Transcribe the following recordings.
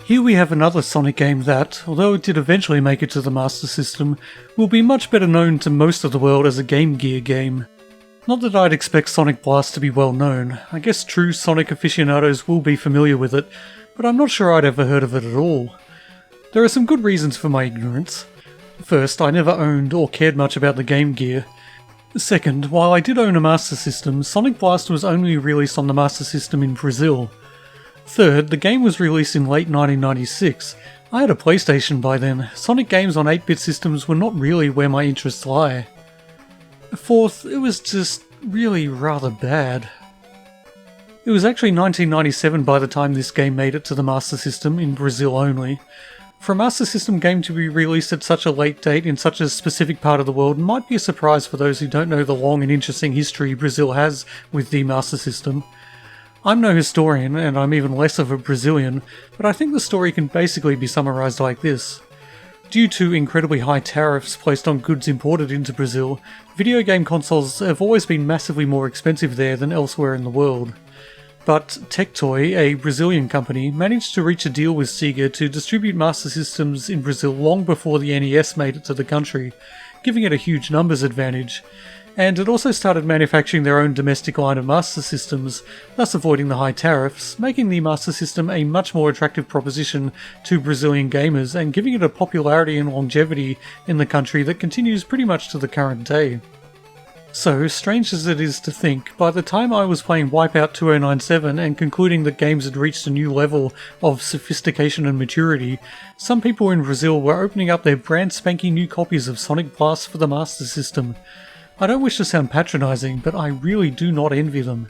Here we have another Sonic game that, although it did eventually make it to the Master System, will be much better known to most of the world as a Game Gear game. Not that I'd expect Sonic Blast to be well known. I guess true Sonic aficionados will be familiar with it, but I'm not sure I'd ever heard of it at all. There are some good reasons for my ignorance. First, I never owned or cared much about the Game Gear. Second, while I did own a Master System, Sonic Blast was only released on the Master System in Brazil. Third, the game was released in late 1996. I had a PlayStation by then. Sonic games on 8-bit systems were not really where my interests lie. Fourth, it was just really rather bad. It was actually 1997 by the time this game made it to the Master System, in Brazil only. For a Master System game to be released at such a late date in such a specific part of the world might be a surprise for those who don't know the long and interesting history Brazil has with the Master System. I'm no historian, and I'm even less of a Brazilian, but I think the story can basically be summarised like this. Due to incredibly high tariffs placed on goods imported into Brazil, video game consoles have always been massively more expensive there than elsewhere in the world. But Tectoy, a Brazilian company, managed to reach a deal with Sega to distribute Master Systems in Brazil long before the NES made it to the country, giving it a huge numbers advantage. And it also started manufacturing their own domestic line of Master Systems, thus avoiding the high tariffs, making the Master System a much more attractive proposition to Brazilian gamers and giving it a popularity and longevity in the country that continues pretty much to the current day. So, strange as it is to think, by the time I was playing Wipeout 2097 and concluding that games had reached a new level of sophistication and maturity, some people in Brazil were opening up their brand spanking new copies of Sonic Blast for the Master System. I don't wish to sound patronising, but I really do not envy them.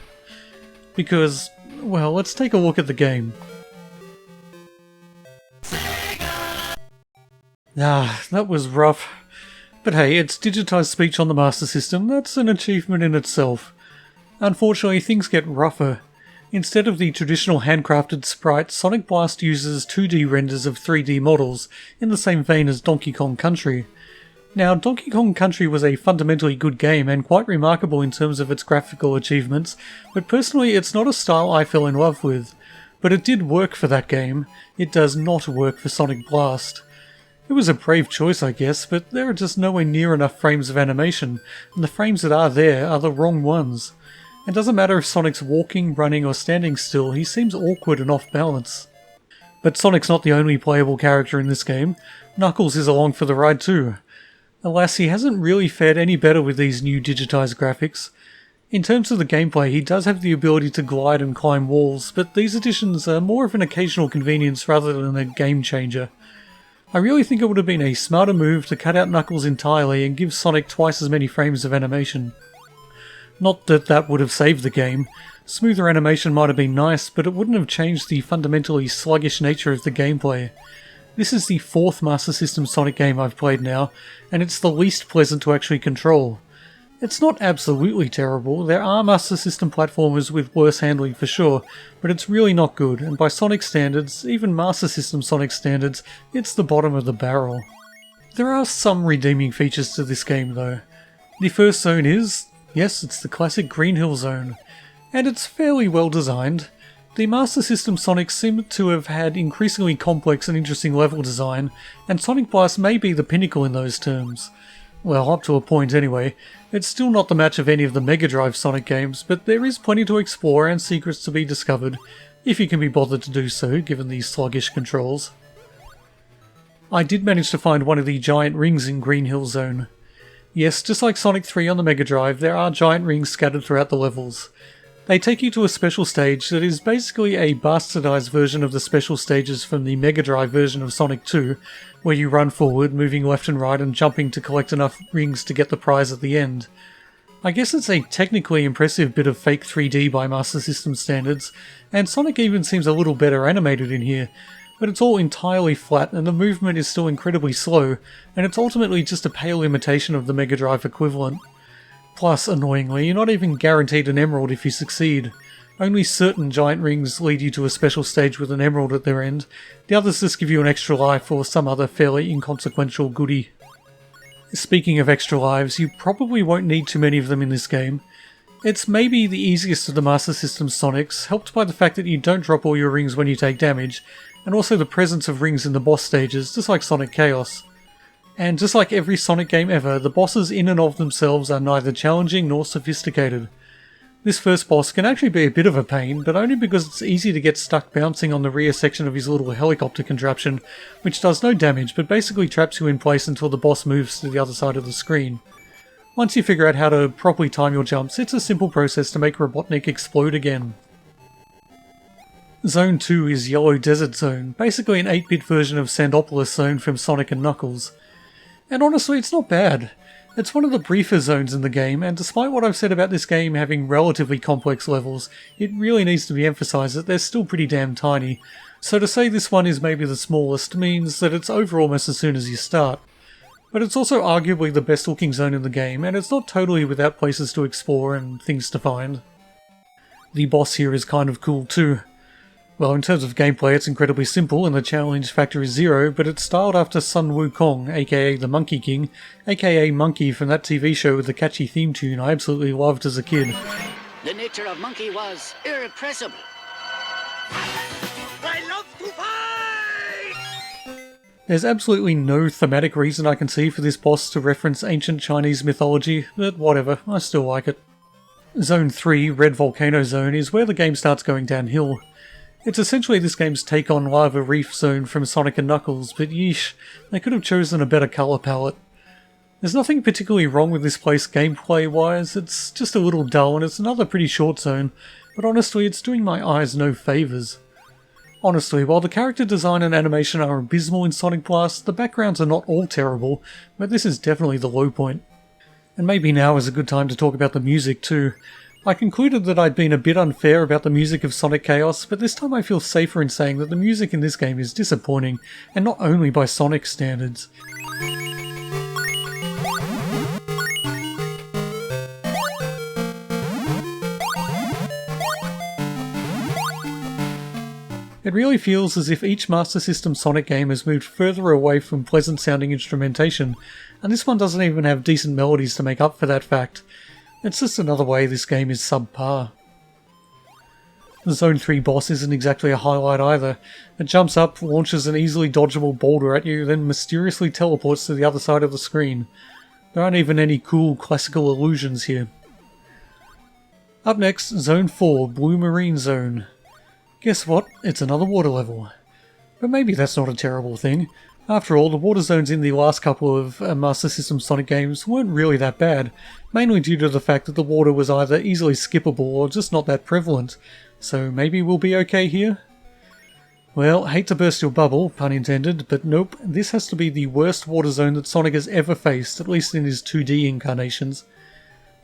Because, well, let's take a look at the game. Ah, that was rough. But hey, it's digitised speech on the Master System, that's an achievement in itself. Unfortunately, things get rougher. Instead of the traditional handcrafted sprites, Sonic Blast uses 2D renders of 3D models, in the same vein as Donkey Kong Country. Now, Donkey Kong Country was a fundamentally good game and quite remarkable in terms of its graphical achievements, but personally it's not a style I fell in love with. But it did work for that game. It does not work for Sonic Blast. It was a brave choice, I guess, but there are just nowhere near enough frames of animation, and the frames that are there are the wrong ones. It doesn't matter if Sonic's walking, running, or standing still, he seems awkward and off balance. But Sonic's not the only playable character in this game. Knuckles is along for the ride too. Alas, he hasn't really fared any better with these new digitised graphics. In terms of the gameplay, he does have the ability to glide and climb walls, but these additions are more of an occasional convenience rather than a game changer. I really think it would have been a smarter move to cut out Knuckles entirely and give Sonic twice as many frames of animation. Not that that would have saved the game. Smoother animation might have been nice, but it wouldn't have changed the fundamentally sluggish nature of the gameplay. This is the fourth Master System Sonic game I've played now, and it's the least pleasant to actually control. It's not absolutely terrible, there are Master System platformers with worse handling for sure, but it's really not good, and by Sonic standards, even Master System Sonic standards, it's the bottom of the barrel. There are some redeeming features to this game though. The first zone is, yes, it's the classic Green Hill Zone, and it's fairly well designed. The Master System Sonics seem to have had increasingly complex and interesting level design, and Sonic Blast may be the pinnacle in those terms. Well, up to a point anyway. It's still not the match of any of the Mega Drive Sonic games, but there is plenty to explore and secrets to be discovered, if you can be bothered to do so, given these sluggish controls. I did manage to find one of the giant rings in Green Hill Zone. Yes, just like Sonic 3 on the Mega Drive, there are giant rings scattered throughout the levels. They take you to a special stage that is basically a bastardized version of the special stages from the Mega Drive version of Sonic 2, where you run forward, moving left and right and jumping to collect enough rings to get the prize at the end. I guess it's a technically impressive bit of fake 3D by Master System standards, and Sonic even seems a little better animated in here, but it's all entirely flat and the movement is still incredibly slow, and it's ultimately just a pale imitation of the Mega Drive equivalent. Plus, annoyingly, you're not even guaranteed an emerald if you succeed. Only certain giant rings lead you to a special stage with an emerald at their end, the others just give you an extra life or some other fairly inconsequential goodie. Speaking of extra lives, you probably won't need too many of them in this game. It's maybe the easiest of the Master System Sonics, helped by the fact that you don't drop all your rings when you take damage, and also the presence of rings in the boss stages, just like Sonic Chaos. And just like every Sonic game ever, the bosses in and of themselves are neither challenging nor sophisticated. This first boss can actually be a bit of a pain, but only because it's easy to get stuck bouncing on the rear section of his little helicopter contraption, which does no damage but basically traps you in place until the boss moves to the other side of the screen. Once you figure out how to properly time your jumps, it's a simple process to make Robotnik explode again. Zone 2 is Yellow Desert Zone, basically an 8-bit version of Sandopolis Zone from Sonic & Knuckles. And honestly, it's not bad. It's one of the briefer zones in the game, and despite what I've said about this game having relatively complex levels, it really needs to be emphasised that they're still pretty damn tiny. So to say this one is maybe the smallest means that it's over almost as soon as you start. But it's also arguably the best looking zone in the game, and it's not totally without places to explore and things to find. The boss here is kind of cool too. Well, in terms of gameplay, it's incredibly simple and the challenge factor is 0, but it's styled after Sun Wukong, aka the Monkey King, aka Monkey from that TV show with the catchy theme tune I absolutely loved as a kid. The nature of Monkey was irrepressible. I love to fight! There's absolutely no thematic reason I can see for this boss to reference ancient Chinese mythology, but whatever, I still like it. Zone 3, Red Volcano Zone, is where the game starts going downhill. It's essentially this game's take on Lava Reef Zone from Sonic & Knuckles, but yeesh, they could have chosen a better colour palette. There's nothing particularly wrong with this place gameplay-wise, it's just a little dull and it's another pretty short zone, but honestly it's doing my eyes no favours. Honestly, while the character design and animation are abysmal in Sonic Blast, the backgrounds are not all terrible, but this is definitely the low point. And maybe now is a good time to talk about the music too. I concluded that I'd been a bit unfair about the music of Sonic Chaos, but this time I feel safer in saying that the music in this game is disappointing, and not only by Sonic standards. It really feels as if each Master System Sonic game has moved further away from pleasant sounding instrumentation, and this one doesn't even have decent melodies to make up for that fact. It's just another way this game is subpar. The Zone 3 boss isn't exactly a highlight either. It jumps up, launches an easily dodgeable boulder at you, then mysteriously teleports to the other side of the screen. There aren't even any cool classical illusions here. Up next, Zone 4, Blue Marine Zone. Guess what? It's another water level. But maybe that's not a terrible thing. After all, the water zones in the last couple of Master System Sonic games weren't really that bad, mainly due to the fact that the water was either easily skippable or just not that prevalent. So maybe we'll be okay here? Well, hate to burst your bubble, pun intended, but nope, this has to be the worst water zone that Sonic has ever faced, at least in his 2D incarnations.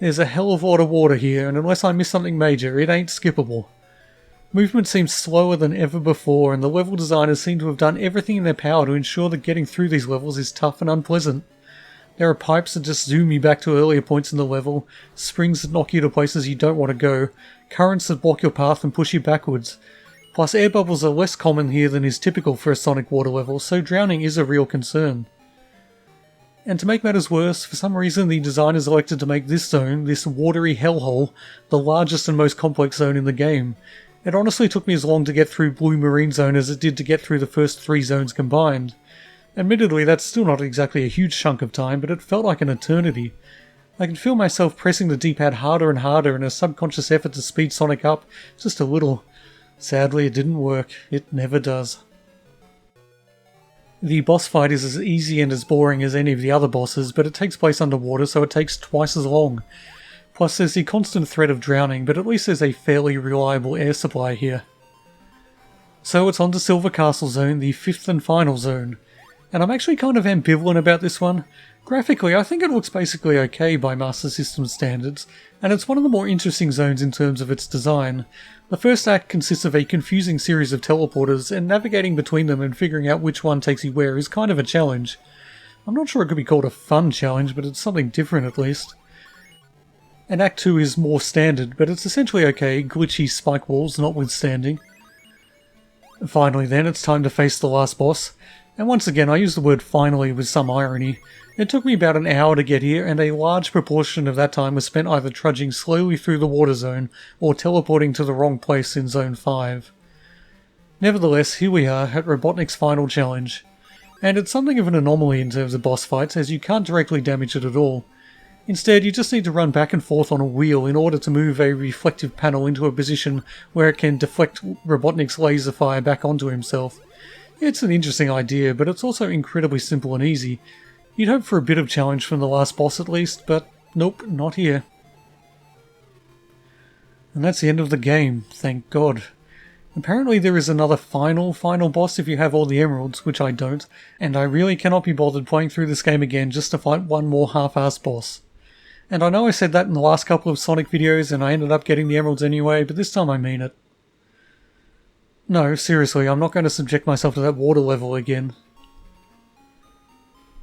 There's a hell of a lot of water here, and unless I miss something major, it ain't skippable. Movement seems slower than ever before, and the level designers seem to have done everything in their power to ensure that getting through these levels is tough and unpleasant. There are pipes that just zoom you back to earlier points in the level, springs that knock you to places you don't want to go, currents that block your path and push you backwards. Plus air bubbles are less common here than is typical for a Sonic water level, so drowning is a real concern. And to make matters worse, for some reason the designers elected to make this zone, this watery hellhole, the largest and most complex zone in the game. It honestly took me as long to get through Blue Marine Zone as it did to get through the first 3 zones combined. Admittedly, that's still not exactly a huge chunk of time, but it felt like an eternity. I could feel myself pressing the D-pad harder and harder in a subconscious effort to speed Sonic up, just a little. Sadly, it didn't work. It never does. The boss fight is as easy and as boring as any of the other bosses, but it takes place underwater, so it takes twice as long. Plus there's the constant threat of drowning, but at least there's a fairly reliable air supply here. So it's on to Silver Castle Zone, the 5th and final zone. And I'm actually kind of ambivalent about this one. Graphically, I think it looks basically okay by Master System standards, and it's one of the more interesting zones in terms of its design. The first act consists of a confusing series of teleporters, and navigating between them and figuring out which one takes you where is kind of a challenge. I'm not sure it could be called a fun challenge, but it's something different at least. And Act 2 is more standard, but it's essentially okay, glitchy spike walls notwithstanding. Finally then, it's time to face the last boss. And once again, I use the word finally with some irony. It took me about an hour to get here, and a large proportion of that time was spent either trudging slowly through the water zone or teleporting to the wrong place in Zone 5. Nevertheless, here we are at Robotnik's final challenge. And it's something of an anomaly in terms of boss fights, as you can't directly damage it at all. Instead, you just need to run back and forth on a wheel in order to move a reflective panel into a position where it can deflect Robotnik's laser fire back onto himself. It's an interesting idea, but it's also incredibly simple and easy. You'd hope for a bit of challenge from the last boss at least, but nope, not here. And that's the end of the game, thank God. Apparently there is another final boss if you have all the emeralds, which I don't, and I really cannot be bothered playing through this game again just to fight one more half-assed boss. And I know I said that in the last couple of Sonic videos and I ended up getting the emeralds anyway, but this time I mean it. No, seriously, I'm not going to subject myself to that water level again.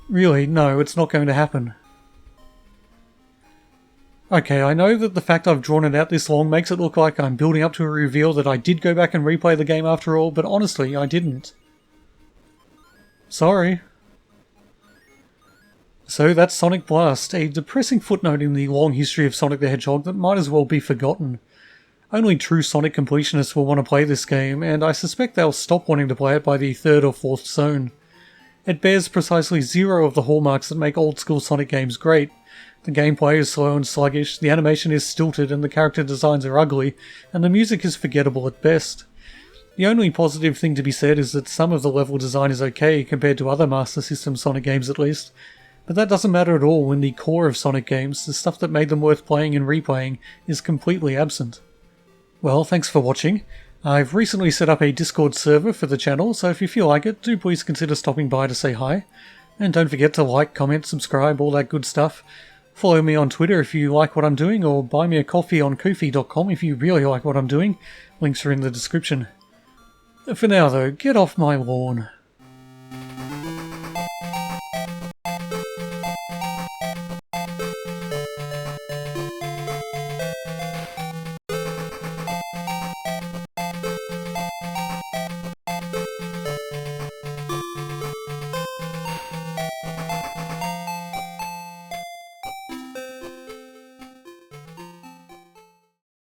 Really, no, it's not going to happen. Okay, I know that the fact I've drawn it out this long makes it look like I'm building up to a reveal that I did go back and replay the game after all, but honestly, I didn't. Sorry. So that's Sonic Blast, a depressing footnote in the long history of Sonic the Hedgehog that might as well be forgotten. Only true Sonic completionists will want to play this game, and I suspect they'll stop wanting to play it by the 3rd or 4th zone. It bears precisely 0 of the hallmarks that make old-school Sonic games great. The gameplay is slow and sluggish, the animation is stilted and the character designs are ugly, and the music is forgettable at best. The only positive thing to be said is that some of the level design is okay compared to other Master System Sonic games at least, but that doesn't matter at all when the core of Sonic games, the stuff that made them worth playing and replaying, is completely absent. Well, thanks for watching. I've recently set up a Discord server for the channel, so if you feel like it, do please consider stopping by to say hi. And don't forget to like, comment, subscribe, all that good stuff. Follow me on Twitter if you like what I'm doing, or buy me a coffee on Ko-fi.com if you really like what I'm doing. Links are in the description. For now though, get off my lawn.